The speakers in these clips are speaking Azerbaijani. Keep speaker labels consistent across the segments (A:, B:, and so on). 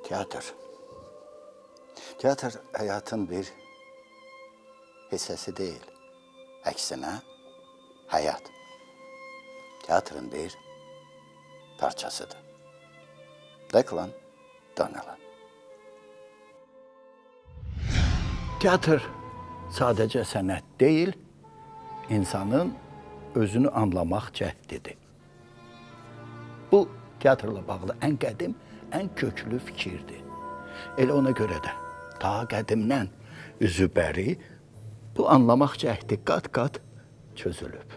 A: Tiyatr. Tiyatr hayatın bir hissesi değil. Aksine hayat. Tiyatrın bir parçasıdır. Declan Donnelly. Tiyatr sadece sanat değil, insanın özünü anlamaq cəhdidir. Bu, tiyatrla bağlı ən qədim, ən köklü fikirdir. Elə ona görə də, ta qədimdən üzü bəri, bu anlamaq cəhdi qat-qat çözülüb.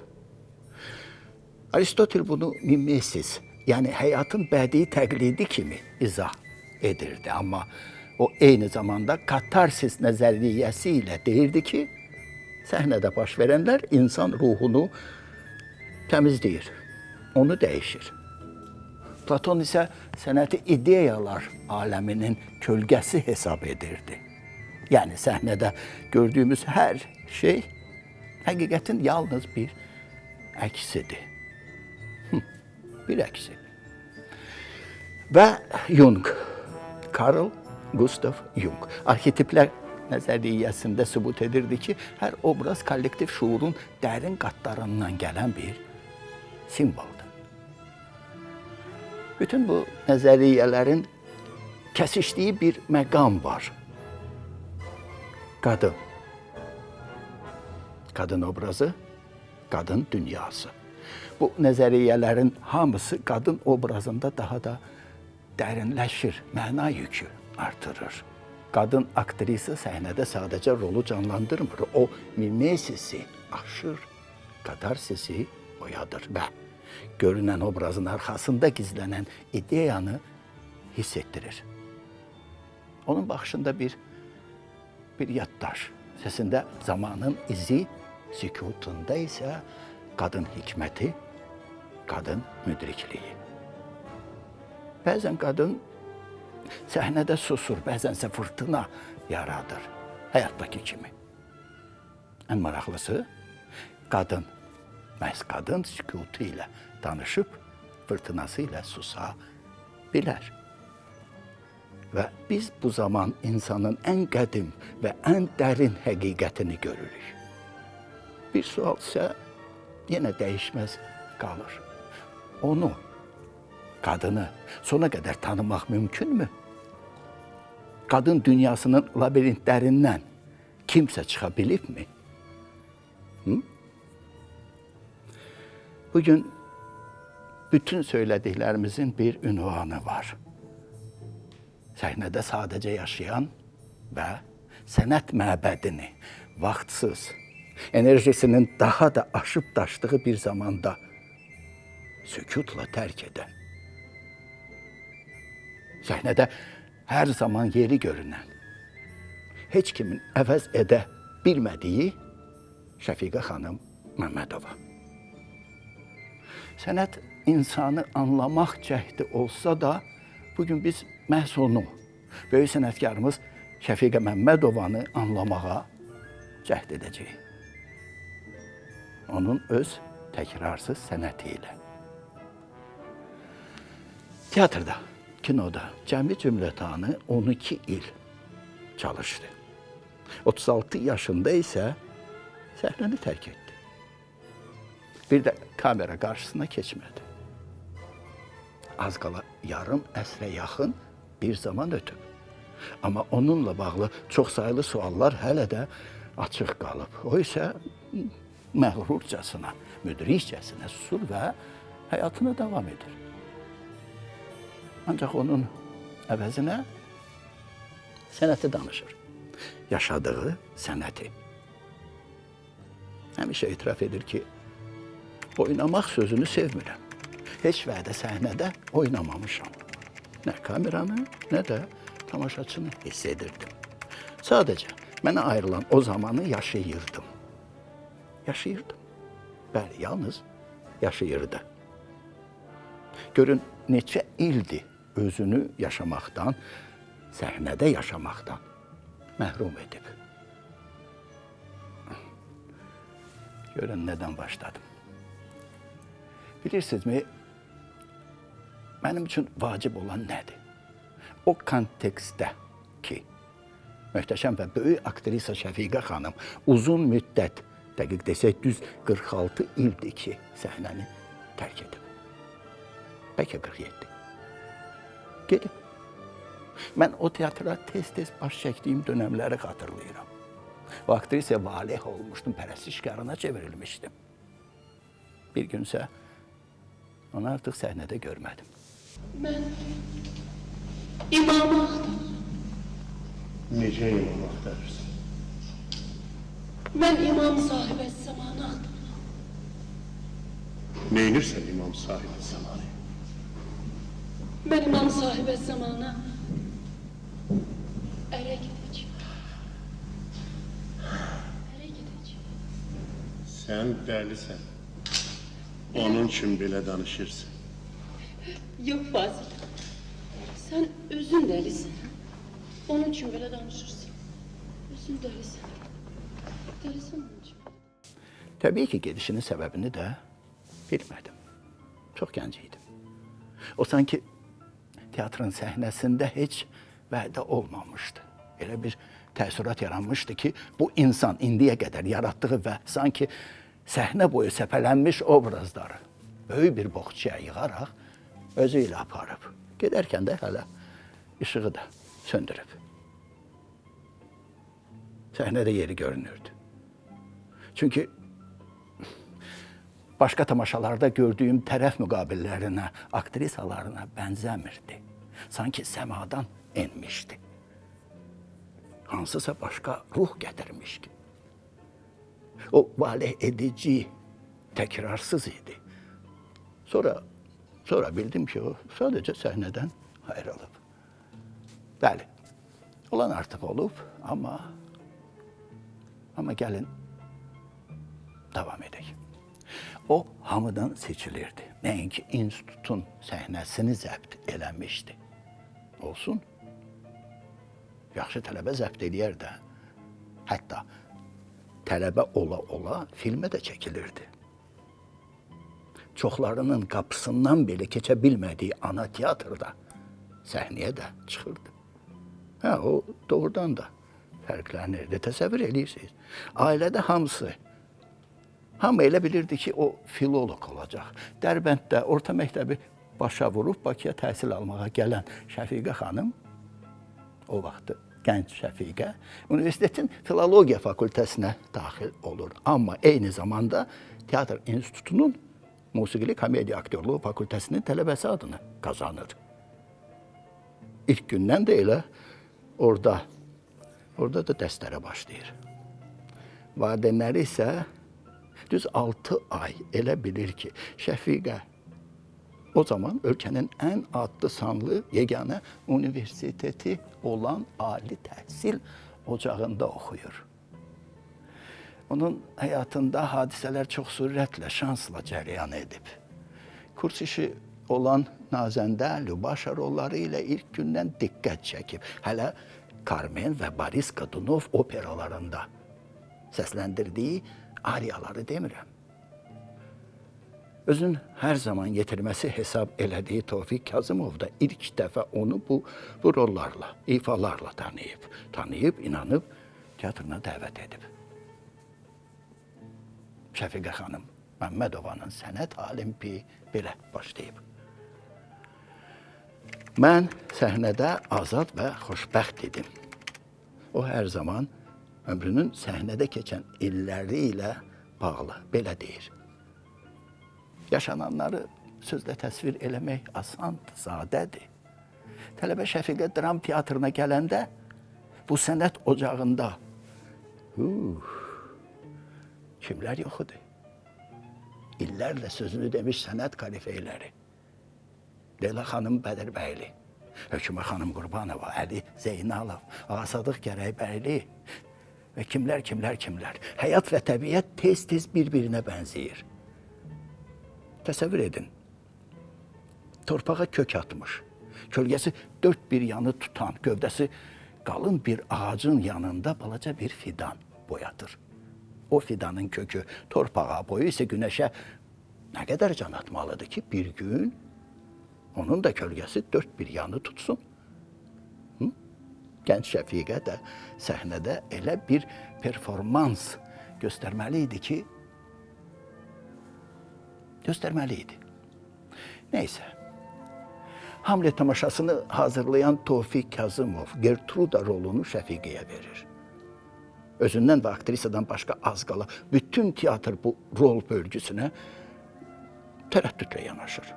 A: Aristotel bunu mimesis, yəni həyatın bədii təqlidi kimi izah edirdi. Amma o eyni zamanda katarsis nəzəriyyəsi ilə deyirdi ki, səhnədə baş verənlər insan ruhunu təmizləyir, onu dəyişir. Platon isə sənəti ideyalar aləminin kölgəsi hesab edirdi. Yəni səhnədə gördüyümüz hər şey həqiqətin yalnız bir əksidir. Bir əksi. Və Jung, Carl Gustav Jung, arxetiplər nəzəriyyəsində sübut edirdi ki, hər obraz kollektiv şuurun dərin qatlarından gələn bir simvoldur. Bütün bu nəzəriyyələrin kəsişdiyi bir məqam var. Qadın. Qadın obrazı, qadın dünyası. Bu nəzəriyyələrin hamısı qadın obrazında daha da dərinləşir, məna yükü artırır. Qadın aktrisa səhnədə sadəcə rolu canlandırmır, o mimesisi aşır, katarsisi oyadır və görünən obrazın arxasında gizlənən ideyanı hiss etdirir. Onun baxışında bir yaddaş, səsində zamanın izi, sükutunda isə qadın hikməti, qadın müdrikliyi. Bəzən qadın səhnədə susur, bəzənsə fırtına yaradır, həyatdakı kimi. Ən maraqlısı, qadın, məhz qadın sükutu ilə danışıb, fırtınası ilə susa bilər. Və biz bu zaman insanın ən qədim və ən dərin həqiqətini görürük. Bir sual isə yenə dəyişməz qalır. Onu, qadını sona qədər tanımaq mümkünmü? Qadın dünyasının labirintlərindən kimsə çıxa bilibmi? Bugün bütün söylədiklərimizin bir ünvanı var. Səhnədə sadəcə yaşayan və sənət məbədini vaxtsız, enerjisinin daha da aşıb daşdığı bir zamanda sükutla tərk edən. Səhnədə hər zaman yeri görünən, heç kimin əvəz edə bilmədiyi Şəfiqə xanım Məmmədova. Sənət insanı anlamaq cəhdi olsa da, bugün biz məhz onu, böyük sənətkarımız Şəfiqə Məmmədovanı anlamağa cəhd edəcəyik. Onun öz təkrarsız sənəti ilə. Teatrda, kinoda cəmi cümlətanı 12 il çalışdı. 36 yaşında isə səhnəni tərk etdi. Bir də kamera qarşısına keçmədi. Az qala yarım əsrə yaxın bir zaman ötüb. Amma onunla bağlı çox sayılı suallar hələ də açıq qalıb. O isə məğrurcasına, müdrikcəsinə susur və həyatına davam edir. Ancaq onun əvəzinə sənəti danışır. Yaşadığı sənəti. Həmişə etiraf edir ki, oynamaq sözünü sevmirəm. Heç vədə səhnədə oynamamışam. Nə kameranı, nə də tamaşaçını hiss edirdim. Sadəcə mənə ayrılan o zamanı yaşayırdım. Yaşayırdım. Bəli, yalnız yaşayırdı. Görün, neçə ildir özünü yaşamaqdan, səhnədə yaşamaqdan məhrum edib. Görün, nədən başladım. Bilirsinizmi, mənim üçün vacib olan nədir? o kontekstdə ki, möhtəşəm və böyük aktrisa Şəfiqə xanım uzun müddət, dəqiq desək, düz 46 ildir ki, səhnəni tərk edib. Bəlkə 47. Gedib. Mən o teatra tez-tez baş çəkdiyim dönəmləri xatırlayıram. O aktrisa valeh olmuşdum, pərəstişkarına çevrilmişdim. Bir günsə onu artıq səhnədə görmədim.
B: Mən imamı axtarıram.
C: Necə imam axtarırsan?
B: Mən imam sahibi zamanı axtarıram.
C: Neynirsən imam sahibi zamanı?
B: Mən imam sahibi zamanı ərə gedəcəm. Ərə gedəcəm.
C: Sən dəlisən. Onun üçün belə danışırsın.
B: Yox Fazil, sən özün dəlisin. Onun üçün belə danışırsın. Özün dəlisin. Dəlisin onun üçün.
A: Təbii ki, gedişinin səbəbini də bilmədim. Çox gənc idim. O sanki teatrın səhnəsində heç vədə olmamışdı. Elə bir təəssürat yaranmışdı ki, bu insan indiyə qədər yaratdığı və sanki səhnə boyu səpələnmiş obrazları böyük bir boğçaya yığaraq özü ilə aparıb. Gedərkən də hələ işığı da söndürüb. Səhnədə yeri görünürdü. Çünki başqa tamaşalarda gördüyüm tərəf müqabillərinə, aktrisalarına bənzəmirdi. Sanki səmadan enmişdi. Hansısa başqa ruh gətirmiş ki. O valeh edici, təkrarsız idi. Sonra bildim ki, o sadəcə səhnədən ayrılıb. Bəli, olan artıq olub, amma gəlin davam edək. O hamıdan seçilirdi. Nəinki institutun səhnəsini zəbt eləmişdi. Olsun. Yaxşı tələbə zəbt eləyər də. Hətta tələbə ola-ola filmə də çəkilirdi. Çoxlarının qapısından belə keçə bilmədiyi ana teatrda səhnəyə də çıxırdı. O doğrudan da fərqlənirdi. Təsəvvür edirsiniz. Ailədə hamı elə bilirdi ki, o filolog olacaq. Dərbənddə orta məktəbi başa vurub Bakıya təhsil almağa gələn Şəfiqə xanım, o vaxtı gənc Şəfiqə, universitetin filologiya fakültəsinə daxil olur. Amma eyni zamanda Teatr İnstitutunun musiqili komediya aktyorluğu fakültəsinin tələbəsi adını qazanır. İlk gündən də elə orada da dərslərə başlayır. Valideynləri isə düz 6 ay elə bilir ki, Şəfiqə o zaman ölkənin ən adlı sanlı yeganə universiteti olan ali təhsil ocağında oxuyur. Onun həyatında hadisələr çox sürətlə, şansla cərəyan edib. Kurs işi olan Nazəndə, Lübaşa rolları ilə ilk gündən diqqət çəkib. Hələ Carmen və Boris Godunov operalarında səsləndirdiyi ariyaları demirəm. Özün hər zaman yetirməsi hesab elədiyi Tofiq Kazımov da ilk dəfə onu bu rollarla, ifalarla tanıyıb, inanıb, teatrına dəvət edib. Şəfiqə xanım Məmmədovanın sənət olimpiyi belə başlayıb. Mən səhnədə azad və xoşbəxt idim. O hər zaman ömrünün səhnədə keçən illəri ilə bağlı, belə deyir. Yaşananları sözlə təsvir eləmək asandır, sadədir. Tələbə Şəfiqə dram teatrına gələndə bu sənət ocağında kimlər yox idi? İllərlə sözünü demiş sənət kalifeyləri. Leyla xanım Bədirbəyli, Hökümə xanım Qurbanova, Əli Zeynalov, Asadıq Gərəybəyli və kimlər. Həyat və təbiət tez-tez bir-birinə bənzəyir. Təsəvvür edin, torpağa kök atmış, kölgəsi dörd bir yanı tutan, gövdəsi qalın bir ağacın yanında balaca bir fidan boyatır. O fidanın kökü torpağa, boyu isə günəşə nə qədər can atmalıdır ki, bir gün onun da kölgəsi dörd bir yanı tutsun. Gənc Şəfiqə də səhnədə elə bir performans göstərməli idi. Neyse. Hamlet tamaşasını hazırlayan Tofiq Kazımov Gertruda rolunu Şəfiqəyə verir. Özündən və aktrisadan başqa az qala bütün teatr bu rol bölgüsünə tərəddüdlə yanaşır.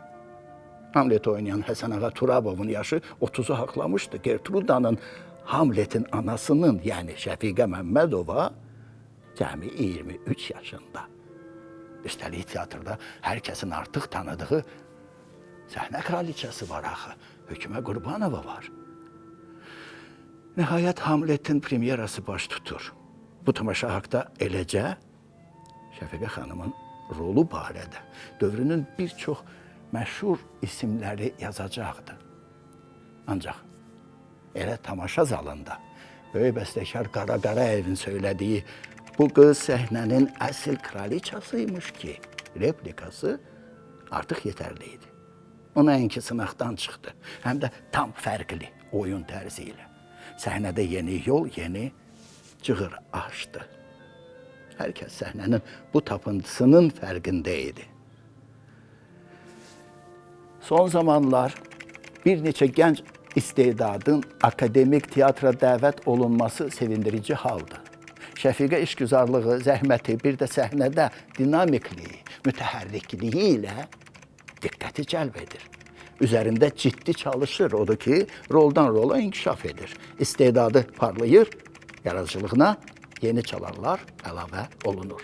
A: Hamlet oynayan Həsən Ağa Turabovun yaşı 30'u haqlamışdı. Gertrudanın Hamletin anasının, yəni Şəfiqə Məmmədova cəmi 23 yaşında. Üstəlik teatrda hər kəsin artıq tanıdığı səhnə kraliçası var axı. Hökümə Qurbanova var. Nəhayət Hamletin premyerası baş tutur. Bu tamaşa haqda eləcə Şəfiqə xanımın rolu barədə dövrünün bir çox məşhur isimləri yazacaqdı. Ancaq elə tamaşa zalında böyük bəstəkar Qara Qarayevin söylədiyi bu qız səhnənin əsl kraliçasıymış ki, replikası artıq yetərli idi. O nəinki sınaqdan çıxdı, həm də tam fərqli oyun tərzi ilə. Səhnədə yeni yol, yeni cığır açdı. Hər kəs səhnənin bu tapıntısının fərqində idi. Son zamanlar bir neçə gənc istedadın akademik teatra dəvət olunması sevindirici haldır. Şəfiqə işgüzarlığı, zəhməti, bir də səhnədə dinamikliyi, mütəhərrikliyi ilə diqqəti cəlb edir. Üzərində ciddi çalışır, odur ki, roldan rola inkişaf edir. İstedadı parlayır, yaradıcılığına yeni çalarlar əlavə olunur.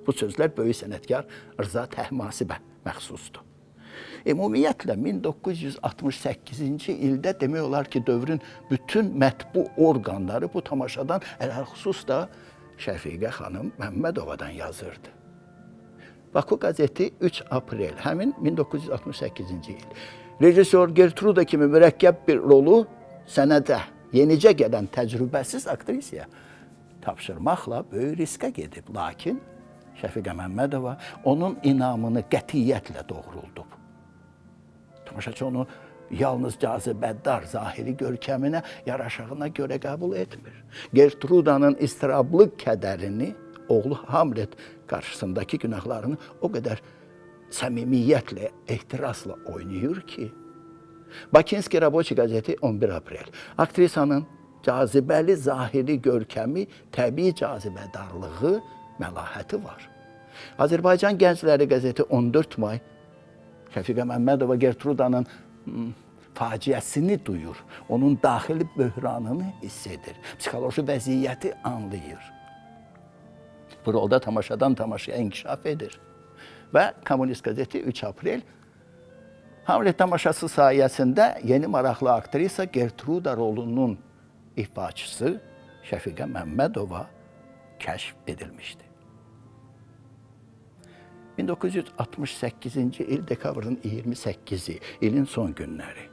A: Bu sözlər böyük sənətkar Rza Təhmasibə məxsusdur. Ümumiyyətlə 1968-ci ildə demək olar ki, dövrün bütün mətbu orqanları bu tamaşadan ələlxüsus da Şəfiqə xanım Məmmədovadan yazırdı. Baku qəzeti 3 aprel, həmin 1968-ci il. Rejissor Gertruda kimi mürəkkəb bir rolu sənədə yenicə gələn təcrübəsiz aktrisaya tapşırmaqla böyük riskə gedib. Lakin Şəfiqə Məmmədova onun inamını qətiyyətlə doğruldub. Tamaşaçı onu yalnız cazibədar zahiri görkəminə, yaraşığına görə qəbul etmir. Gertrudanın istirablı kədərini, oğlu Hamlet qarşısındakı günahlarını o qədər səmimiyyətlə, ehtirasla oynayır ki, Bakinski Raboçi qəzeti 11 aprel. Aktrisanın cazibəli zahiri görkəmi, təbii cazibədarlığı, məlahəti var. Azərbaycan Gəncləri qəzeti 14 may. Şəfiqə Məmmədova Gertrudanın faciəsini duyur. Onun daxili böhranını hiss edir. Psixoloji vəziyyəti anlayır. Bu rolda tamaşadan tamaşaya inkişaf edir. Və Komünist qəzeti 3 aprel. Hamlet tamaşası sayəsində yeni maraqlı aktrisa Gertruda rolunun ifaçısı Şəfiqə Məmmədova kəşf edilmişdi. 1968-ci il dekabrın 28-i, ilin son günləri.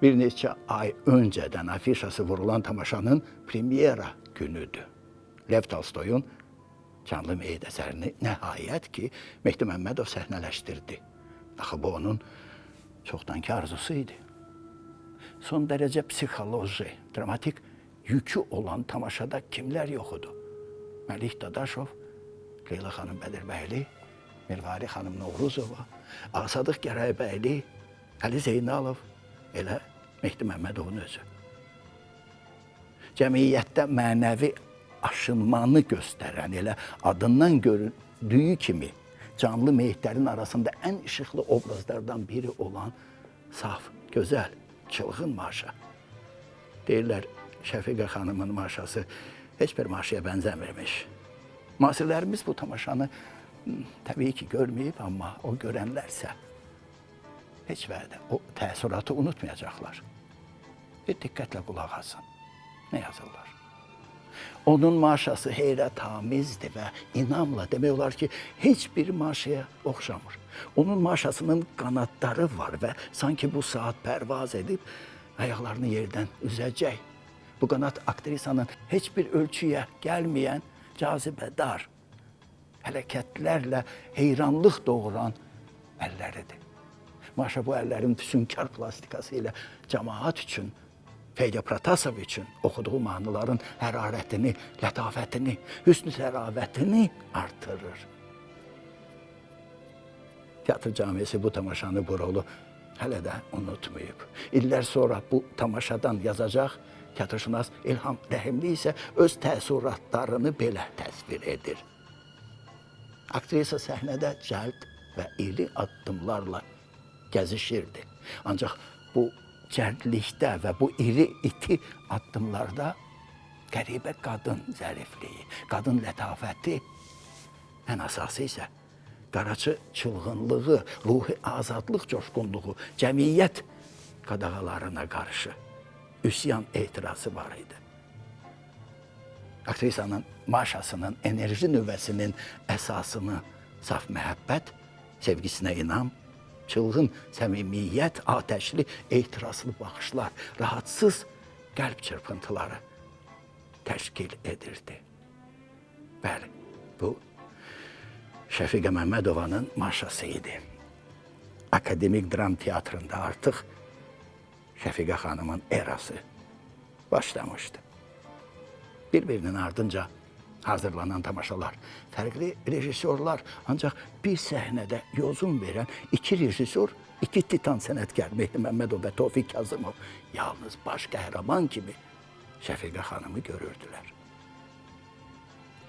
A: Bir neçə ay öncədən afişası vurulan tamaşanın premyera günüdür. Lev Tolstoyun Canlı Meyit əsərini nəhayət ki, Mehdi Məmmədov səhnələşdirdi. Axı bu onun çoxdankı arzusu idi. Son dərəcə psixoloji, dramatik yükü olan tamaşada kimlər yox idi? Məlik Dadaşov, Leyla xanım Bədirbəyli, Mirvari xanım Novruzova, Asadıq Gərəybəyli, Əli Zeynalov, elə Mehdi Məmmədovun özü. Cəmiyyətdə mənəvi aşınmanı göstərən, elə adından görüldüyü kimi canlı meyitlərin arasında ən işıqlı obrazlardan biri olan saf, gözəl, çılğın Maşa. Deyirlər, Şəfiqə xanımın Maşası heç bir Maşaya bənzəmirmiş. Müasirlərimiz bu tamaşanı təbii ki, görməyib, amma o görənlərsə heç vədə o təəssüratı unutmayacaqlar. Bir diqqətlə qulaq asın. Nə yazırlar? Onun Maşası heyrətamizdir və inamla demək olar ki, heç bir Maşaya oxşamır. Onun Maşasının qanadları var və sanki bu saat pərvaz edib ayaqlarını yerdən üzəcək. Bu qanad aktrisanın heç bir ölçüyə gəlməyən cazibədar hərəkətlərlə heyranlıq doğuran əlləridir. Maşa bu əllərin füsunkar plastikası ilə cəmaat üçün Feydə Protasov üçün oxuduğu mahnıların hərarətini, lətafətini, hüsnü səravətini artırır. Teatr camiası bu tamaşanı, bu rolu hələ də unutmayıb. İllər sonra bu tamaşadan yazacaq teatrşünas İlham Rəhimli isə öz təəssüratlarını belə təsvir edir. Aktrisa səhnədə cəld və iri addımlarla gəzişirdi. Ancaq bu cəldlikdə və bu iti addımlarda qəribə qadın zərifliyi, qadın lətafəti, ən əsası isə qaraçı çılğınlığı, ruhi azadlıq coşqunluğu, cəmiyyət qadağalarına qarşı üsyan etirazı var idi. Aktrisanın maşasının, enerji nüvəsinin əsasını saf məhəbbət, sevgisinə inam, çılğın səmimiyyət, atəşli, etirazlı baxışlar, rahatsız qəlb çırpıntıları təşkil edirdi. Bəli, bu Şəfiqə Məmmədovanın maşası idi. Akademik Dram Teatrında artıq Şəfiqə xanımın erası başlamışdı. Bir-birinin ardınca hazırlanan tamaşalar, fərqli rejissorlar, ancaq bir səhnədə yozun verən iki rejissor, iki titan sənətkar Mehdi Məmmədov və Tofiq Kazımov yalnız baş qəhrəman kimi Şəfiqə xanımı görürdülər.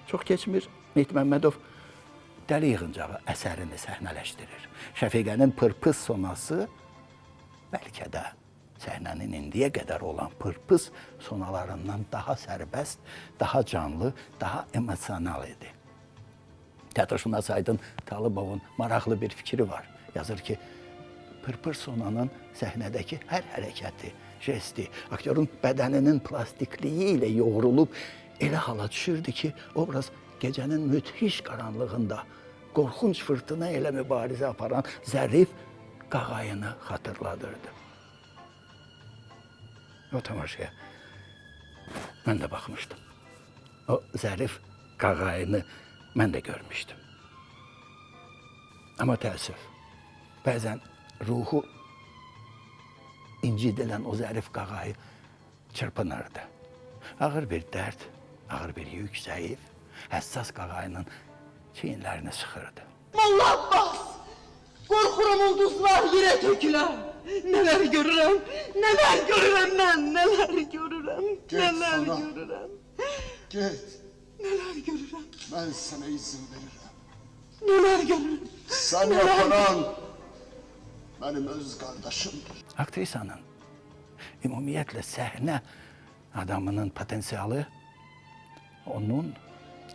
A: Çox keçmir, Mehdi Məmmədov Dəli Yığıncağı əsərini səhnələşdirir. Şəfiqənin Pırpız sonası bəlkə də səhnənin indiyə qədər olan pırpız sonalarından daha sərbəst, daha canlı, daha emosional idi. Teatrşünas Aydın Talıbovun maraqlı bir fikri var. Yazır ki, pırpır sonanın səhnədəki hər hərəkəti, jesti, aktyorun bədəninin plastikliyi ilə yoğrulub elə hala düşürdü ki, obraz gecənin müthiş qaranlığında qorxunc fırtına ilə mübarizə aparan zərif qağayını xatırladırdı. O tamaşaya mən də baxmışdım. O zərif qağayını mən də görmüşdüm. Amma təəssüf, bəzən ruhu incidilən o zərif qağayı çırpınırdı. Ağır bir dərd, ağır bir yük, zəif, həssas qağayının çiyinlərini sıxırdı.
D: Molla Abbas! Qorxuram ulduzlar yerə tökülər. Nələr görürəm, nələr görürəm mən, nələr görürəm, nələr
E: sonra.
D: görürəm,
E: Get,
D: nələr görürəm,
E: ben sana izin veririm.
D: nələr görürəm.
E: Sen yaparan benim öz kardeşimdir.
A: Aktrisanın ümumiyyətlə səhnə adamının potensialı onun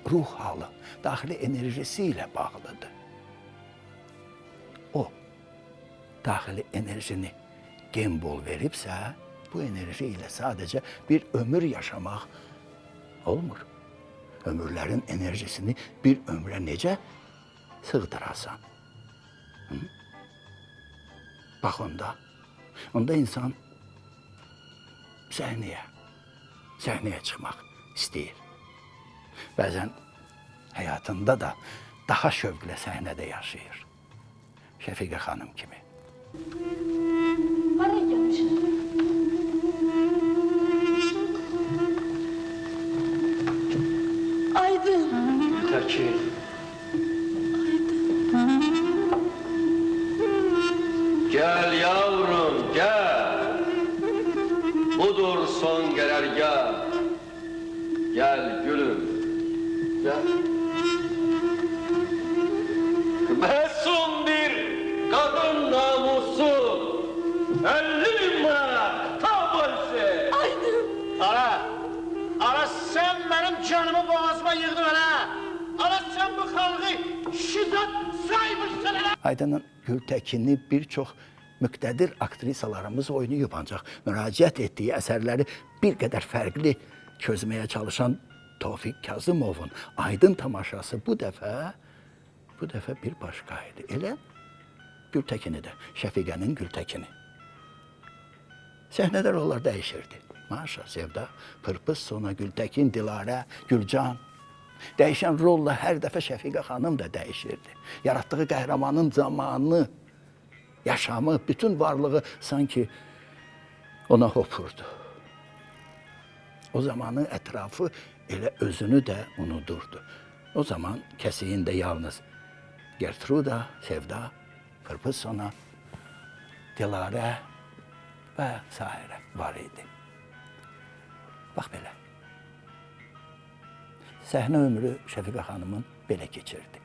A: ruh halı, daxili enerjisi ilə bağlıdır. O, daxili enerjini gembol veribsə, bu enerji ilə sadəcə bir ömür yaşamaq olmur. Ömürlərin enerjisini bir ömrə necə sığdırasan? Bax onda insan səhnəyə çıxmaq istəyir. Bəzən həyatında da daha şövqlə səhnədə yaşayır. Şəfiqə xanım kimi.
B: Haraya gelmişsin?
D: Aydın,
F: Yeter ki gel yavrum gel. Budur son karargah. Gel gülüm. Gel. Mesum bir kadın namusu. 50.000 manat. Tabi
D: Aydın.
G: Ara sen benim canımı boğazıma yığdın ha. Ara sen bu halkı şiddet saymışsın ha.
A: Aydın'ın Gültəkin'i bir çox müqtədir aktrisalarımız oynayıb, ancaq müraciət etdiyi əsərləri bir qədər fərqli çözməyə çalışan Tofiq Kazımovun Aydın tamaşası bu dəfə bir başqa idi. Elə Gültəkin'i də, Şəfiqənin Gültəkin'i. Səhnədə rollar dəyişirdi. Maşa, Sevda, Pırpız, Sona, Gültəkin, Dilarə, Gülcan. Dəyişən rolla hər dəfə Şəfiqə xanım da dəyişirdi. Yaratdığı qəhrəmanın zamanı, yaşamı, bütün varlığı sanki ona hopurdu. O zamanın ətrafı elə özünü də unudurdu. O zaman kəsiyində yalnız Gertruda, Sevda, Kırpızsona, Dilarə və sairə var idi. Bax belə. Səhnə ömrü Şəfiqə xanımın belə keçirdi.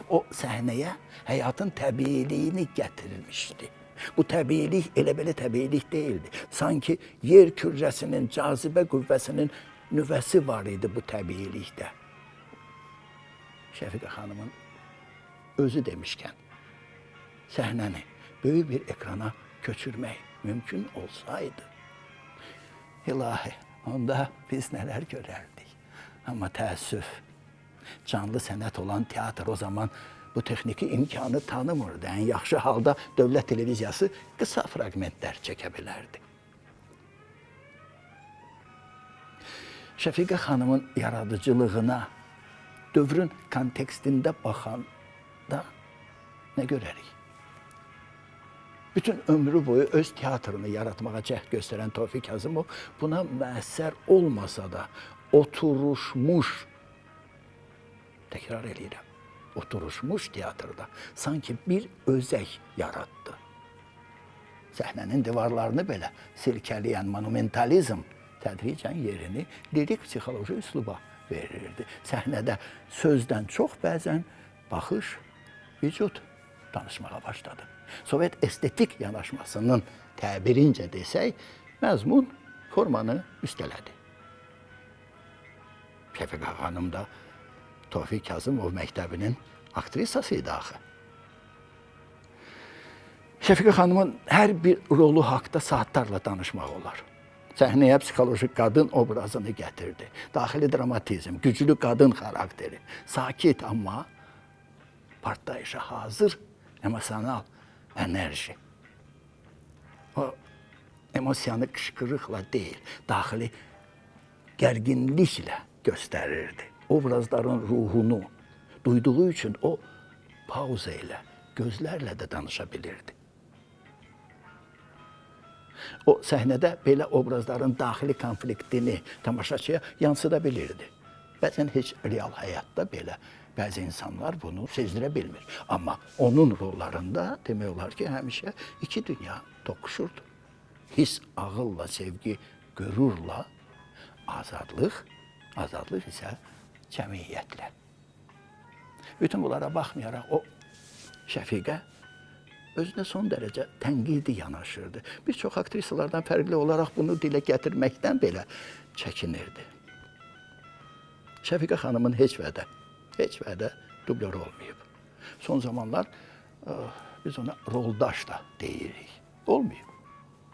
A: O səhnəyə həyatın təbiiliyini gətirilmişdi. Bu təbiilik elə belə təbiilik deyildi. Sanki yer kürrəsinin cazibə qüvvəsinin nüvəsi var idi bu təbiilikdə. Şəfiqə xanımın özü demişkən, səhnəni böyük bir ekrana köçürmək mümkün olsaydı, ilahi, onda biz nələr görərdik. Amma təəssüf, canlı sənət olan teatr o zaman bu texniki imkanı tanımırdı. Ən yaxşı halda dövlət televiziyası qısa fraqmentlər çəkə bilərdi. Şəfiqə xanımın yaradıcılığına dövrün kontekstində baxanda nə görərik? Bütün ömrü boyu öz teatrını yaratmağa cəhd göstərən Tofiq Kazımov buna müəssər olmasa da oturuşmuş, təkrar edirəm, oturuşmuş teatrda sanki bir özək yaratdı. Səhnənin divarlarını belə silkələyən monumentalizm tədricən yerini lirik psixoloji üsluba verirdi. Səhnədə sözdən çox bəzən baxış, vücud danışmağa başladı. Sovet estetik yanaşmasının təbirincə desək, məzmun formanı üstələdi. Şəfiqə xanım da Tofiq Kazımov məktəbinin aktrisası idi axı. Şəfiqə xanımın hər bir rolu haqda saatlarla danışmaq olar. Səhnəyə psixoloji qadın obrazını gətirdi. Daxili dramatizm, güclü qadın xarakteri, sakit amma partlayışa hazır emosional enerji. O emosiyanı qışqırıqla deyil, daxili gərginliklə göstərirdi. Obrazların ruhunu duyduğu üçün o pauza ilə, gözlərlə də danışa bilirdi. O səhnədə belə obrazların daxili konfliktini tamaşaçıya yansıda bilirdi. Bəzən heç real həyatda belə bəzi insanlar bunu sezdirə bilmir. Amma onun rollarında demək olar ki, həmişə iki dünya toqquşurdu. His ağılla, sevgi qürurla, azadlıq isə cəmiyyətlə. Bütün bunlara baxmayaraq o Şəfiqə özünə son dərəcə tənqidi yanaşırdı. Bir çox aktrisalardan fərqli olaraq bunu dilə gətirməkdən belə çəkinirdi. Şəfiqə xanımın heç vədə dublör olmayıb. Son zamanlar biz ona roldaş da deyirik. Olmayıb.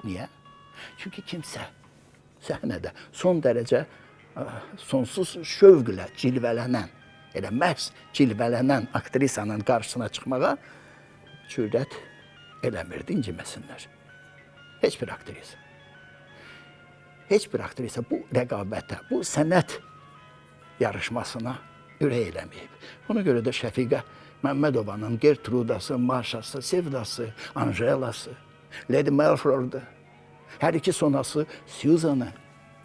A: Niyə? Çünki kimsə səhnədə son dərəcə sonsuz şövqlə cilvələnən, elə məhz cilvələnən aktrisanın qarşısına çıxmağa cürət eləmirdi, inciməsinlər. Heç bir aktrisa bu rəqabətə, bu sənət yarışmasına ürək eləməyib. Ona görə də Şəfiqə Məmmədovanın Gertrudası, Maşası, Sevdası, Anjelası, Lady Melford'u, hər iki sonası Susan'ı,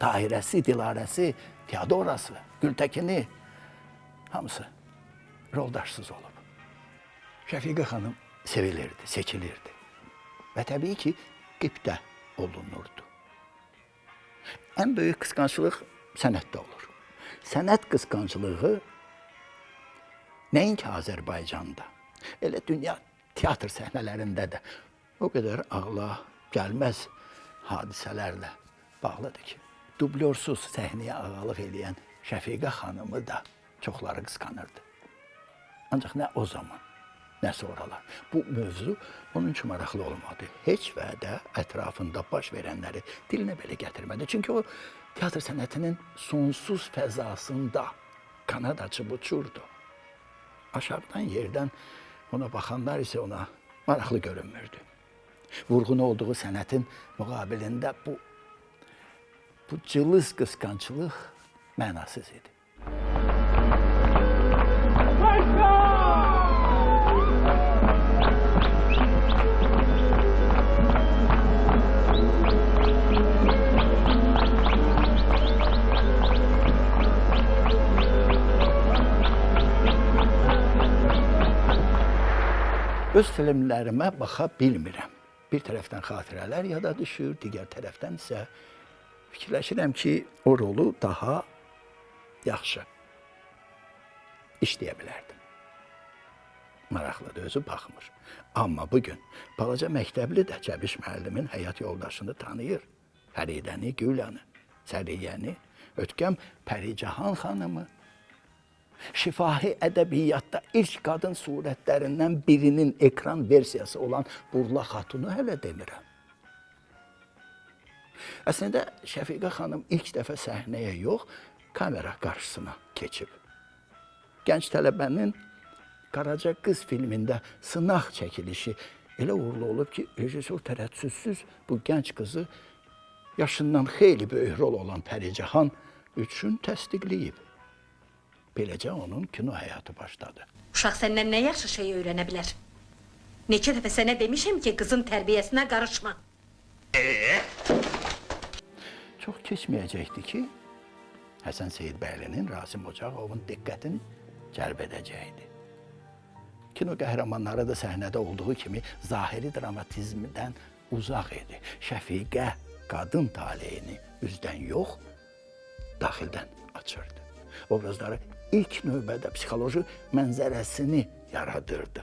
A: Tahirəsi, Dilarəsi, Teodorası, Gültəkini, hamısı roldaşsız olub. Şəfiqə xanım sevilirdi, seçilirdi və təbii ki, qibdə olunurdu. Ən böyük qısqanclıq sənətdə olur. Sənət qısqanclığı nəinki Azərbaycanda, elə dünya teatr səhnələrində də o qədər ağla gəlməz hadisələrlə bağlıdır ki, dublyorsuz səhnəyə ağalıq eləyən Şəfiqə xanımı da çoxları qısqanırdı. Ancaq nə o zaman, nə sonralar. Bu mövzu onun üçün maraqlı olmadı. Heç vədə ətrafında baş verənləri dilinə belə gətirmədi. Çünki o teatr sənətinin sonsuz fəzasında kanat açıb uçurdu. Aşağıdan yerdən ona baxanlar isə ona maraqlı görünmürdü. Vurğun olduğu sənətin müqabilində bu cılız qısqanclıq mənasız idi. öz filmlərimə baxa bilmirəm. Bir tərəfdən xatirələr yada düşür, digər tərəfdən isə fikirləşirəm ki, o rolu daha yaxşı işləyə bilərdim. Maraqlıdır, özü baxmır. Amma bugün balaca məktəbli də Cəbiş müəllimin həyat yoldaşını tanıyır. Fəridəni, Gülanı, Səriyyəni, ötkəm Pəricahan xanımı. Şifahi ədəbiyyatda ilk qadın surətlərindən birinin ekran versiyası olan Burla Xatunu hələ demirəm. Əslində Şəfiqə xanım ilk dəfə səhnəyə yox, kamera qarşısına keçib. Gənc tələbənin Qaraca Qız filmində sınaq çəkilişi elə uğurlu olub ki, rejissor tərəddüdsüz bu gənc qızı yaşından xeyli böyük rol olan Pəricahan üçün təsdiqləyib. Beləcə onun kino həyatı başladı.
H: Uşaq səndən nə yaxşı şey öyrənə bilər? Neçə dəfə sənə demişəm ki, qızın tərbiyəsinə qarışma.
A: Çox keçməyəcəkdi ki, Həsən Seyidbəylinin Rasim Ocağovun diqqətini cəlb edəcəkdi. Kino qəhrəmanları da səhnədə olduğu kimi zahiri dramatizmdən uzaq idi. Şəfiqə qadın taleyini üzdən yox, daxildən açırdı. Obrazları ilk növbədə psixoloji mənzərəsini yaradırdı.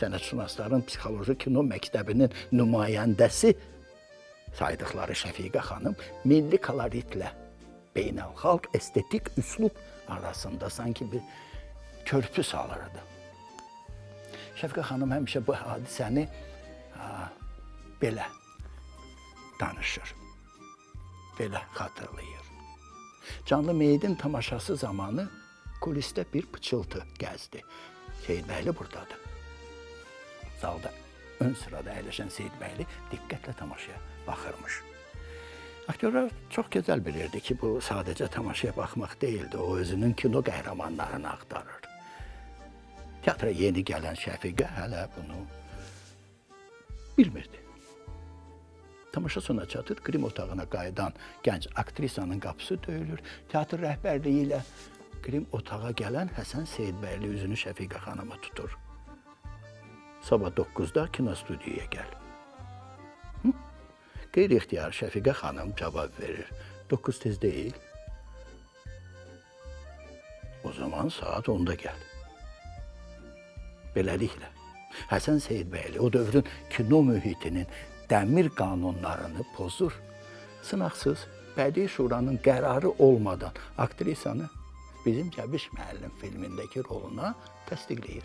A: Sənətşünasların psixoloji kino məktəbinin nümayəndəsi saydıqları Şəfiqə xanım milli koloritlə beynəlxalq estetik üslub arasında sanki bir körpü salırdı. Şəfiqə xanım həmişə bu hadisəni belə danışır, belə xatırlayır. Canlı Meyidin tamaşası zamanı kulisdə bir pıçıltı gəzdi. Seyidbəyli buradadır. Zalda ön sırada əyləşən Seyidbəyli diqqətlə tamaşaya baxırmış. Aktyorlar çox gözəl bilirdi ki, bu sadəcə tamaşaya baxmaq deyildi, o özünün kino qəhrəmanlarını axtarır. Teatra yeni gələn Şəfiqə hələ bunu bilmirdi. Tamaşa sona çatır, qrim otağına qayıdan gənc aktrisanın qapısı döyülür. Teatr rəhbərliyi ilə qrim otağa gələn Həsən Seyidbəyli üzünü Şəfiqə xanıma tutur. Sabah 9-da kino studiyaya gəl. Qeyri-ixtiyar Şəfiqə xanım cavab verir. 9 tez deyil. O zaman saat 10-da gəl. Beləliklə, Həsən Seyidbəyli o dövrün kino mühitinin dəmir qanunlarını pozur. Sınaqsız, bədii şuranın qərarı olmadan aktrisanı bizim Cəbiş müəllim filmindəki roluna təsdiqləyir.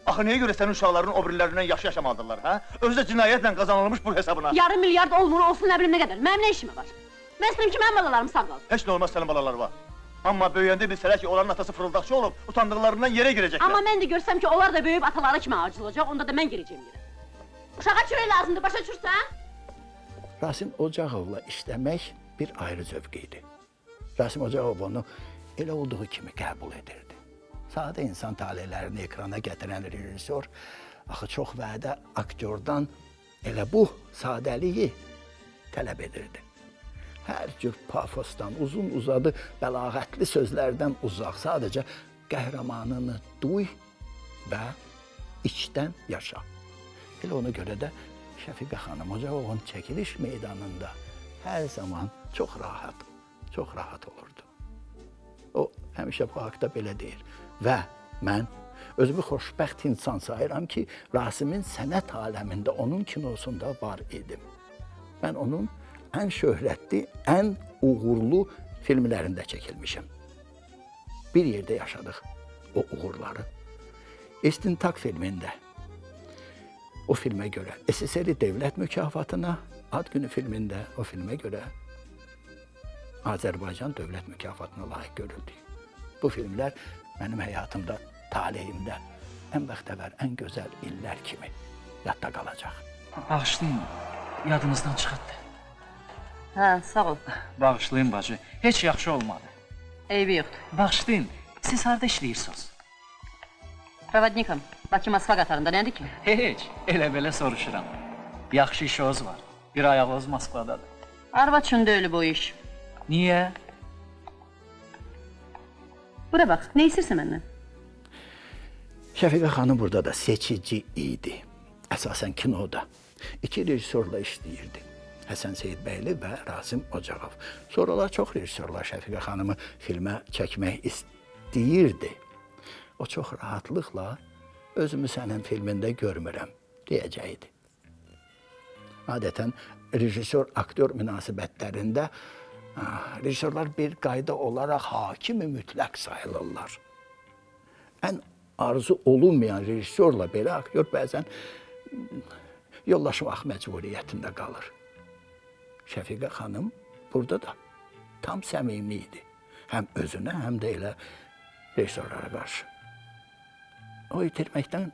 G: Axı nəyə görə sənin uşaqların o birilərindən yaxşı yaşamadılar, hə? Özü də cinayətlə qazanılmış pul hesabına.
B: Yarım milyard olmur, olsun nə bilim nə qədər. Mənim nə işim var? Mən istəyirəm ki, mənim balalarım sağ qalsın.
G: Heç nə olmaz sənin balaları var. Amma böyüyəndə bilsələr ki, onların atası fırıldaqçı olub, utandıqlarından yerə girəcəklər.
B: Amma mən də görsəm ki, onlar da böyüyüb ataları kimi acılacaq, onda da mən girəcəyim yerə. Uşağa çörək lazımdır, başa düşürsən?
A: Rasim Ocağovla işləmək bir ayrı zövq idi. Rasim Ocağov onu elə olduğu kimi qəbul edirdi. Sadə insan taleylərini ekrana gətirən rejissor axı çox vədə aktyordan elə bu sadəliyi tələb edirdi. Hər cür pafosdan, uzun uzadı, bəlağətli sözlərdən uzaq, sadəcə qəhrəmanını duy və içdən yaşa. Elə ona görə də Şəfiqə xanım Ocağovun çəkiliş meydanında hər zaman çox rahat olurdu. O həmişə bu haqda belə deyir və mən özümü xoşbəxt insan sayıram ki, Rasimin sənət aləmində onun kinosunda var idim. Mən onun ən şöhrətli, ən uğurlu filmlərində çəkilmişim. Bir yerdə yaşadıq o uğurları. İstintaq filmində o filmə görə SSR Dövlət mükafatına, Ad günü filmində o filmə görə Azərbaycan Dövlət mükafatına layiq görüldü. Bu filmlər mənim həyatımda, taleyimdə ən bəxtəvər, ən gözəl illər kimi yadda qalacaq.
I: Bağışlayın, yadınızdan çıxırdı.
D: Hə, sağ ol.
I: Bağışlayın bacı, heç yaxşı olmadı.
D: Eybi yoxdur.
I: Bağışlayın, siz harada işləyirsiniz?
D: Pravadnikam, Bakı-Moskva qatarında nədir ki?
I: Heç, elə belə soruşuram. Yaxşı işiniz var, bir ayağınız Moskvadadır.
D: Arvad üçün deyil bu iş.
I: Niyə?
D: Bura bax, nə istəyirsən məndən?
A: Şəfiqə xanım burada da seçici idi. Əsasən kinoda. 2 rejissorla işləyirdi. Həsən Seyidbəyli və Rasim Ocağov. Sonralar çox rejissorlar Şəfiqə xanımı filmə çəkmək istəyirdi. O çox rahatlıqla özümü sənin filmində görmürəm deyəcəkdi. Adətən rejissor-aktyor münasibətlərində rejissorlar bir qayda olaraq hakimi mütləq sayılırlar. Ən arzu olunmayan rejissorla belə aktyor bəzən yollaşmaq məcburiyyətində qalır. Şəfiqə xanım burada da tam səmimi idi. Həm özünə, həm də elə rejissorlara qarşı. O itirməkdən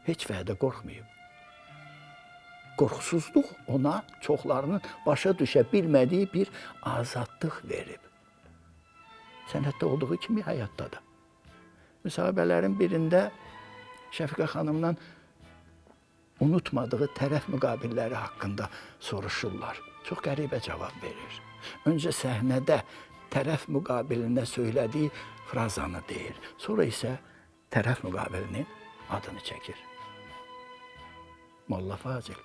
A: heç vədə qorxmayıb. Qorxusuzluq ona çoxlarının başa düşə bilmədiyi bir azadlıq verib. Sənətdə olduğu kimi həyatda da. Müsahibələrin birində Şəfiqə xanımdan unutmadığı tərəf müqabilləri haqqında soruşurlar. Çox qəribə cavab verir. Öncə səhnədə tərəf müqabilində söylədiyi frazanı deyir. Sonra isə tərəf müqabilinin adını çəkir. Molla Fazil,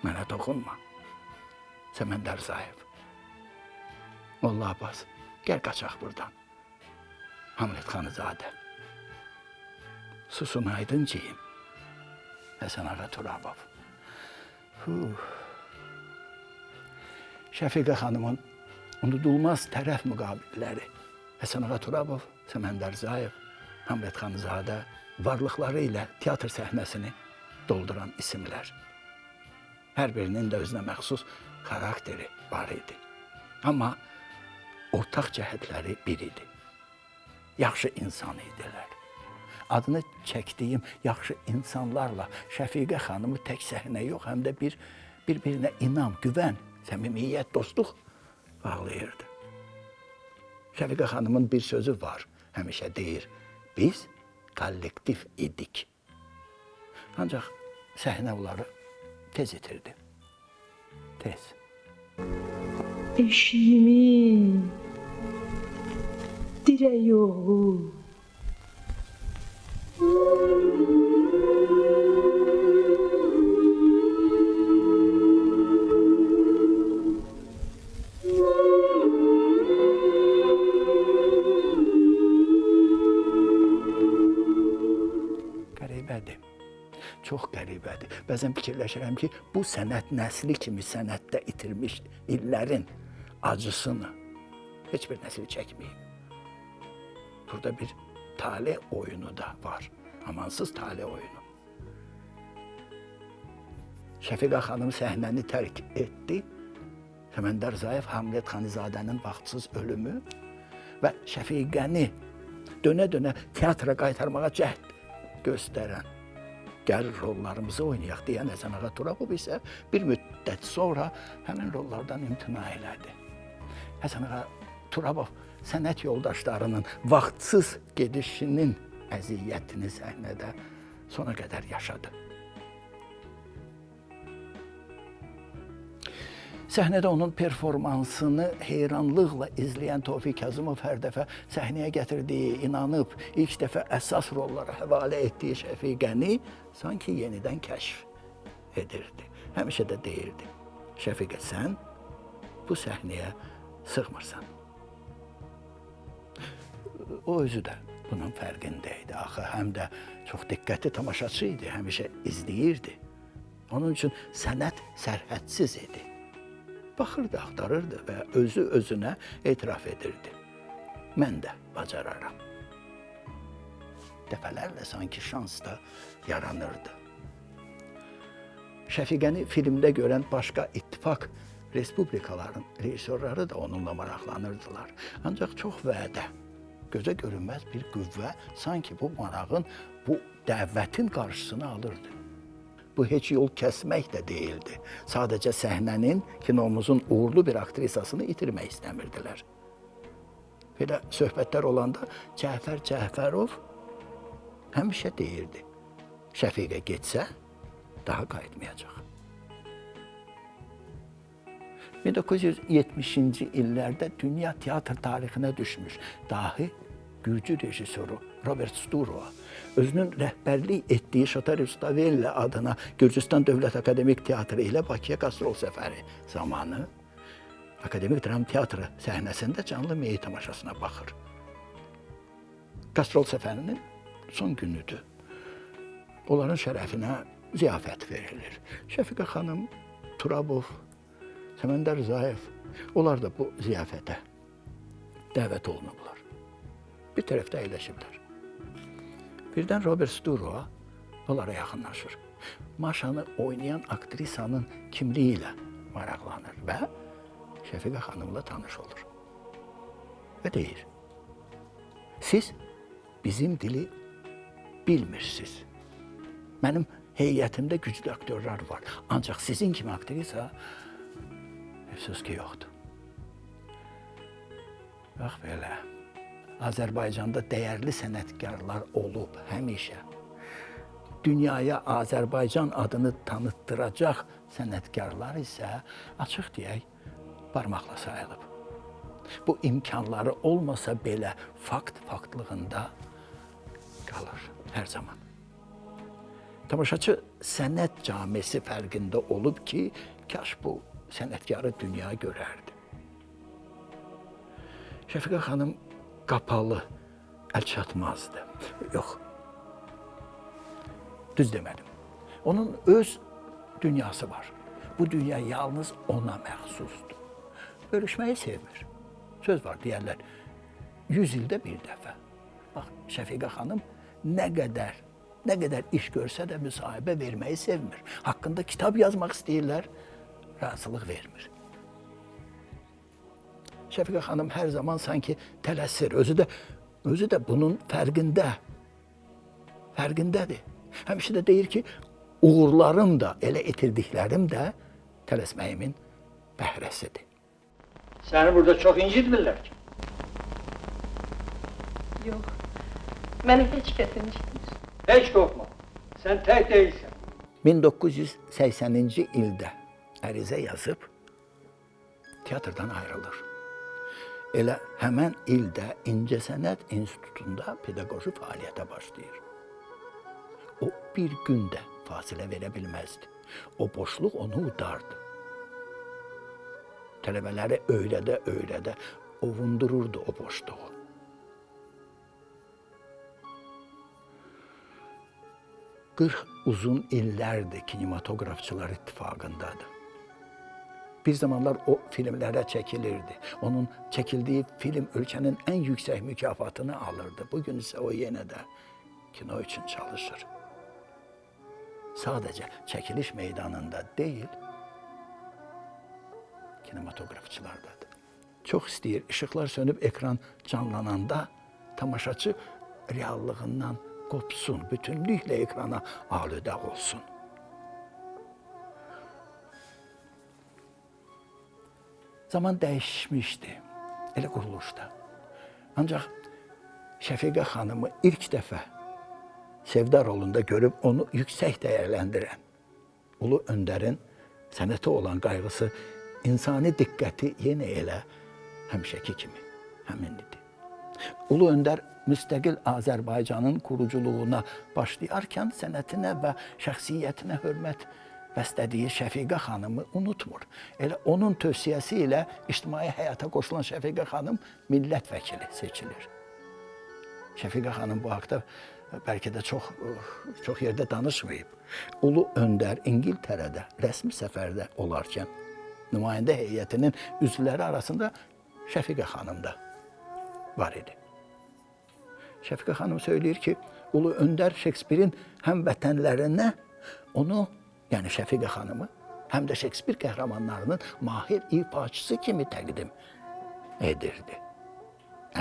A: mənə toxunma. Səməndər Zayev. Molla Abbas, gəl qaçaq buradan. Hamlet Xanızadə. Susun Aydıncıyım. Həsən Ağa Turabov. Şəfiqə xanımın unudulmaz tərəf müqabilləri. Həsən Ağa Turabov, Səməndər Zayev, Hamlet Xanızadə varlıqları ilə teatr səhnəsini dolduran isimlər. Hər birinin də özünə məxsus xarakteri var idi. Amma ortaq cəhətləri bir idi. Yaxşı insan idilər. Adını çəkdiyim yaxşı insanlarla Şəfiqə xanımı tək səhnə yox, həm də bir-birinə inam, güvən, səmimiyyət, dostluq bağlayırdı. Şəfiqə xanımın bir sözü var, həmişə deyir, biz kollektiv idik. Ancaq səhnə onları tez itirdi. Tez.
D: Eşiğimin direği oğlu.
A: Qəribədir. Çox qəribədir. Bəzən fikirləşirəm ki, bu sənət nəsli kimi sənətdə itirmiş illərin acısını heç bir nəsil çəkməyib. Burada bir talih oyunu da var. Amansız talih oyunu. Şəfiqə xanım səhnəni tərk etdi. Səməndər Zayev Hamlet Xanizadənin vaxtsız ölümü və Şəfiqəni dönə-dönə teatra qaytarmağa cəhd göstərən gəl rollarımızı oynayaq deyən Həsən Ağa Turabov isə bir müddət sonra həmin rollardan imtina elədi. Həsən Ağa Turabov sənət yoldaşlarının vaxtsız gedişinin əziyyətini səhnədə sona qədər yaşadı. Səhnədə onun performansını heyranlıqla izləyən Tofiq Kazımov hər dəfə səhnəyə gətirdiyi, inanıb ilk dəfə əsas rollara həvalə etdiyi Şəfiqəni sanki yenidən kəşf edirdi. Həmişə də deyirdi, Şəfiqə sən bu səhnəyə sığmırsan. O özü də bunun fərqində idi. Axı həm də çox diqqətli tamaşaçı idi, həmişə izləyirdi. Onun üçün sənət sərhədsiz idi. Baxırdı, axtarırdı və özü özünə etiraf edirdi. Mən də bacararam. Dəfələrlə sanki şans da yaranırdı. Şəfiqəni filmdə görən başqa ittifaq respublikaların rejissorları da onunla maraqlanırdılar. Ancaq çox vədə, gözə görünməz bir qüvvə sanki bu marağın, bu dəvətin qarşısını alırdı. Bu heç yol kəsmək də deyildi. Sadəcə səhnənin, kinomuzun uğurlu bir aktrisasını itirmək istəmirdilər. Belə söhbətlər olanda Cəfər Cəfərov həmişə deyirdi, Şəfiqə getsə, daha qayıtmayacaq. 1970-ci illərdə dünya teatr tarixinə düşmüş dahi Gürcü rejissoru Robert Sturova özünün rəhbərlik etdiyi Şotar Rustavelli adına Gürcüstan Dövlət Akademik Teatrı ilə Bakıya qastrol səfəri zamanı Akademik Dram Teatrı səhnəsində canlı meyit tamaşasına baxır. Qastrol səfərinin son günüdür. Onların şərəfinə ziyafət verilir. Şəfiqə xanım, Turabov, Səməndər Rzayev, onlar da bu ziyafətə dəvət olunublar. Bir tərəfdə əyləşiblər. Birdən Robert Sturova onlara yaxınlaşır. Maşanı oynayan aktrisanın kimliyi ilə maraqlanır və Şəfiqə xanımla tanış olur. Və deyir, siz bizim dili bilmirsiniz. Mənim heyətimdə güclü aktyorlar var. Ancaq sizin kimi aktrisa söz ki yoxdur. Bax belə, Azərbaycanda dəyərli sənətkarlar olub həmişə. Dünyaya Azərbaycan adını tanıtdıracaq sənətkarlar isə açıq deyək, barmaqla sayılıb. Bu imkanları olmasa belə faktlığında qalır hər zaman. Tamaşaçı sənət camisi fərqində olub ki, kaş bu sənətkarı dünya görərdi. Şəfiqə xanım qapalı, əlçatmazdı. Yox, düz demədim. Onun öz dünyası var. Bu dünya yalnız ona məxsusdur. Bölüşməyi sevmir. Söz var deyərlər, 100 ildə bir dəfə. Bax, Şəfiqə xanım nə qədər iş görsə də müsahibə verməyi sevmir. Haqqında kitab yazmaq istəyirlər, razılıq vermir. Şəfiqə xanım hər zaman sanki tələsir. Özü də bunun fərqindədir. Həmişə də deyir ki, uğurlarım da, elə itirdiklərim də tələsməyimin bəhrəsidir.
I: Səni burada çox incitmirlər ki.
D: Yox, məni heç kəs incitmir.
I: Heç qorxma, sən tək deyilsən.
A: 1980-ci ildə ərizə yazıb teatrdan ayrılır. Elə həmən ildə İncəsənət İnstitutunda pedaqoji fəaliyyətə başlayır. O bir gün də fasilə verə bilməzdi. O boşluq onu udardı. Tələbələri öylədə ovundururdu o boşluğu. Uzun illərdir kinematografçılar ittifaqındadır. Bir zamanlar o filmlərə çəkilirdi. Onun çəkildiyi film ölkənin ən yüksək mükafatını alırdı. Bugün isə o yenə də kino üçün çalışır. Sadəcə çəkiliş meydanında deyil, kinematografçılardadır. Çox istəyir, işıqlar sönüb ekran canlananda tamaşaçı reallığından qopsun, bütünlüklə ekrana alüdə olsun. Zaman dəyişmişdi, elə quruluşda. Ancaq Şəfiqə xanımı ilk dəfə Sevda rolunda görüb onu yüksək dəyərləndirən Ulu Öndərin sənətə olan qayğısı, insani diqqəti yenə elə həmişəki kimi həmin idi. Ulu Öndər müstəqil Azərbaycanın quruculuğuna başlayarkən sənətinə və şəxsiyyətinə hörmət bəslədiyi Şəfiqə xanımı unutmur. Elə onun tövsiyəsi ilə ictimai həyata qoşulan Şəfiqə xanım millət vəkili seçilir. Şəfiqə xanım bu haqda bəlkə də çox yerdə danışmayıb. Ulu Öndər İngiltərədə rəsmi səfərdə olarkən nümayəndə heyətinin üzvləri arasında Şəfiqə xanım da var idi. Şəfiqə xanım söyləyir ki, Ulu Öndər Şekspirin həm vətənlərinə onu, yəni Şəfiqə xanımı, həm də Şekspir qəhrəmanlarının mahir ifaçısı kimi təqdim edirdi.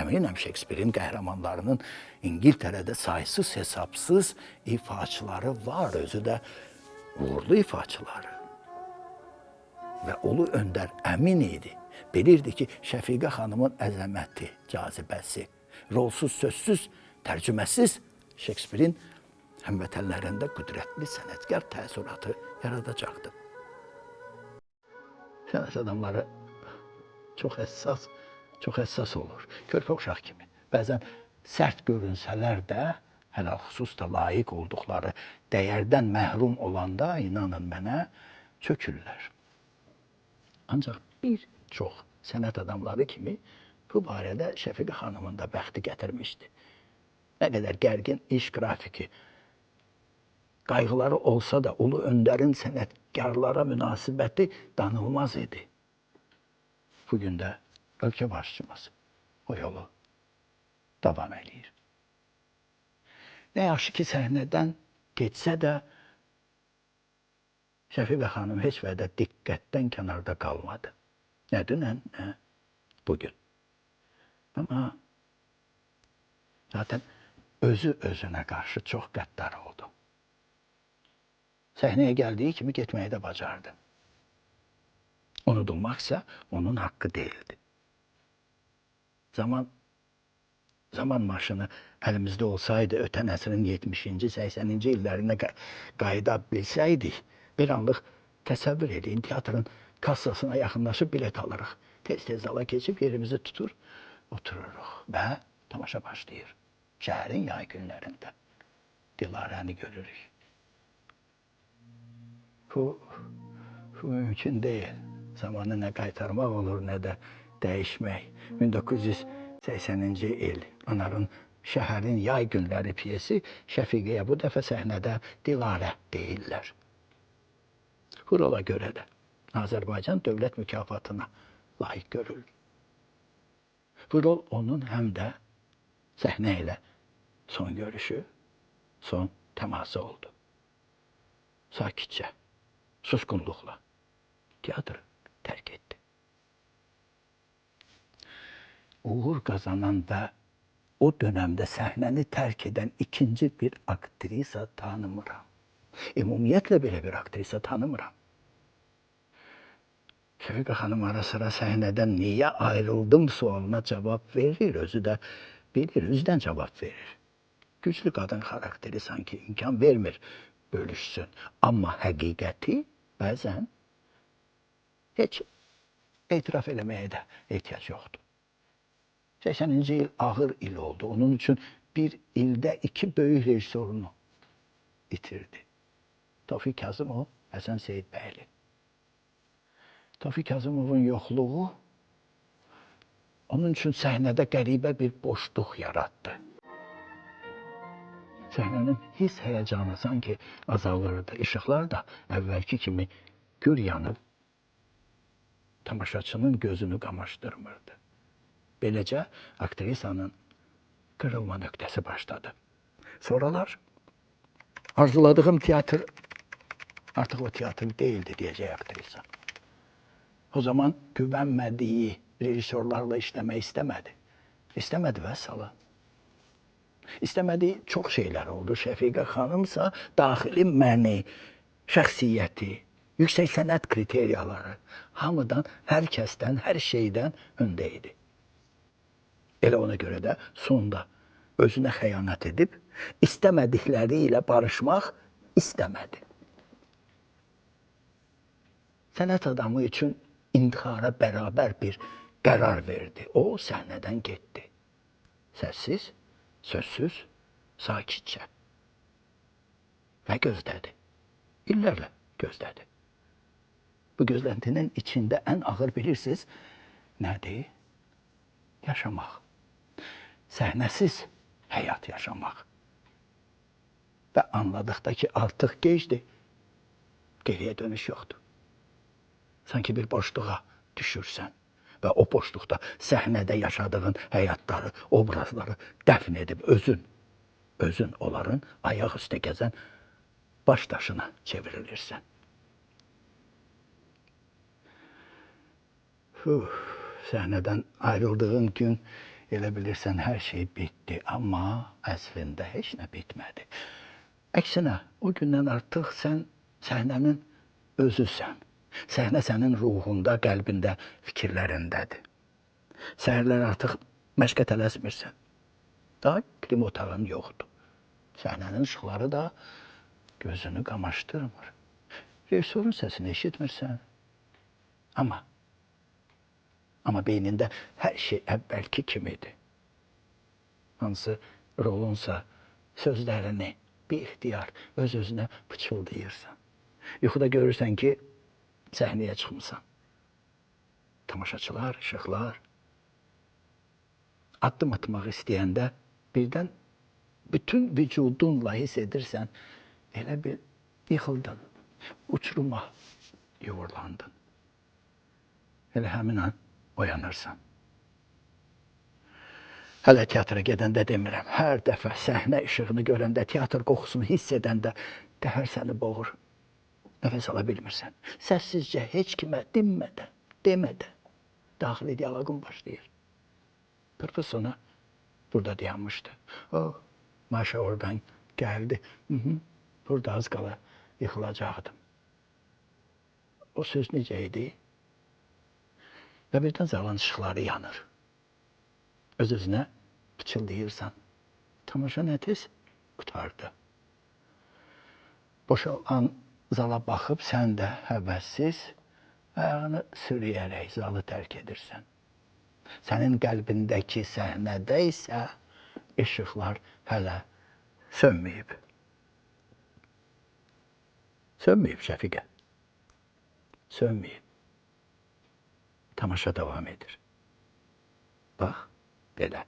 A: Əminəm Şekspirin qəhrəmanlarının İngiltərədə saysız hesabsız ifaçıları var, özü də uğurlu ifaçıları. Və Ulu Öndər əmin idi, bilirdi ki, Şəfiqə xanımın əzəməti, cazibəsi, rolsuz, sözsüz, tərcüməsiz Şekspirin həmvətənlərində qüdrətli sənətkar təəssüratı yaradacaqdı. Sənət adamları çox həssas olur. Körpə uşaq kimi. Bəzən sərt görünsələr də, hələ xüsus da layiq olduqları dəyərdən məhrum olanda, inanın mənə, çökürlər. Ancaq bir çox sənət adamları kimi bu barədə Şəfiqə xanımın da bəxti gətirmişdi. Nə qədər gərgin iş qrafiki, qayğıları olsa da ulu öndərin sənətkarlara münasibəti danılmaz idi. Bugün də ölkə başçımız o yolu davam edir. Nə yaxşı ki, səhnədən geçsə də Şəfiqə xanım heç vədə diqqətdən kənarda qalmadı. Nə dünən, nə bugün. Ama zaten özü özünə qarşı çox qəddar oldu. Səhnəyə gəldiyi kimi getməyi də bacardı. Unudulmaqsa onun haqqı değildi. Zaman maşını əlimizdə olsaydı, ötən əsrin 70-ci, 80-ci illərinə qayıda bilsəydik, bir anlıq təsəvvür edin, teatrın kassasına yaxınlaşıb bilet alırıq. Tez-tez zala keçib yerimizi tutur, otururuq və tamaşa başlayır. Şəhərin yay günlərində Dilarəni görürük. Bu mümkün deyil. Zamanı nə qaytarmaq olur, nə də dəyişmək. 1980-ci il onların Şəhərin yay günləri piyesi Şəfiqəyə bu dəfə səhnədə Dilarə deyirlər. Bu rola görə də Azərbaycan dövlət mükafatına layiq görülür. Bu rol onun həm də səhnə ilə son görüşü, son təması oldu. Sakitcə, susqunluqla teatrı tərk etdi. Uğur qazanan və o dönemdə səhnəni tərk edən ikinci bir aktrisa tanımıram. Ümumiyyətlə belə bir aktrisa tanımıram. Şəfiqə xanım ara sıra səhnədən niyə ayrıldım sualına cavab verir, özü də bilir, üzdən cavab verir. Güclü qadın xarakteri sanki imkan vermir bölüşsün. Amma həqiqəti bəzən heç etiraf eləməyə də ehtiyac yoxdur. 80-ci il ağır il oldu. Onun üçün bir ildə iki böyük rejissorunu itirdi. Tofiq Kazımov, Həsən Seyidbəyli. Tofiq Kazımovun yoxluğu onun üçün səhnədə qəribə bir boşluq yaratdı. Səhnənin hiss həyəcanı sanki azalırdı. İşıqlar da əvvəlki kimi gür yanıb tamaşaçının gözünü qamaşdırmırdı. Beləcə aktrisanın qırılma nöqtəsi başladı. Sonralar arzuladığım teatr artıq o teatr değildi diyecek aktrisa. O zaman güvenmediği rejissorlarla işlemeyi istemedi. İstemedi vəssalam. İstemediği çok şeyler oldu. Şəfiqə xanımsa daxili məni, şəxsiyyəti, yüksək sənət kriteriyaları hamıdan, hər kəsdən, hər şeydən öndə idi. Elə ona görə də sonda özünə xəyanət edib, istemedikleriyle barışmaq istemedi. Sənət adamı üçün intihara beraber bir qərar verdi. O səhnədən getdi. Səssiz, sözsüz, sakitcə. Və gözlədi. İllərlə gözlədi. Bu gözləntinin içində ən ağır bilirsiniz nədir? Yaşamaq. Səhnəsiz həyat yaşamaq. Və anladıqda ki artıq gecdir, geriyə dönüş yoxdur. Sanki bir boşluğa düşürsən və o boşluqda səhnədə yaşadığın həyatları, obrazları dəfn edib özün onların ayaq üstə gəzən baş daşına çevrilirsən. Səhnədən ayrıldığın gün elə bilirsən hər şey bitdi, amma əslində heç nə bitmədi. Əksinə, o gündən artıq sən səhnənin özüsən. Səhnə sənin ruhunda, qəlbində, fikirlərindədir. Səhərlər artıq məşqə tələsmirsən. Daha klim otağın yoxdur. Səhnənin ışıqları da gözünü qamaşdırmır. Rejissorun səsini eşitmirsən. Amma beynində hər şey əvvəlki kimidir. hansı rolunsa sözlərini bir ixtiyar öz-özünə pıçıldayırsan. Yuxuda görürsən ki, səhnəyə çıxmısan. Tamaşaçılar, işıqlar. Addım atmaq istəyəndə birdən bütün vücudunla hiss edirsən, elə bir yıxıldın, uçuruma yuvarlandın. Elə həmin an oyanırsan. Hələ teatra gedəndə demirəm, hər dəfə səhnə işığını görəndə, teatr qoxusunu hiss edəndə təhər səni boğur. Nəfəs ala bilmirsən. Səssizcə heç kimə demədən daxili dialoqun başlayır. Pırpısona burada dayanmışdı. Maşa oradan gəldi. Burada az qala yıxılacaqdım. O söz necə idi? Və birdən zalın işıqları yanır. Öz-özünə pıçıldayırsan. Tamaşa nə tez qutardı. Boşalan zala baxıb sən də həvəssiz ayağını sürüyərək zalı tərk edirsən. Sənin qəlbindəki səhnədə isə işıqlar hələ sönməyib. Sönməyib Şəfiqə. Sönməyib. Tamaşa davam edir. Bax, belə.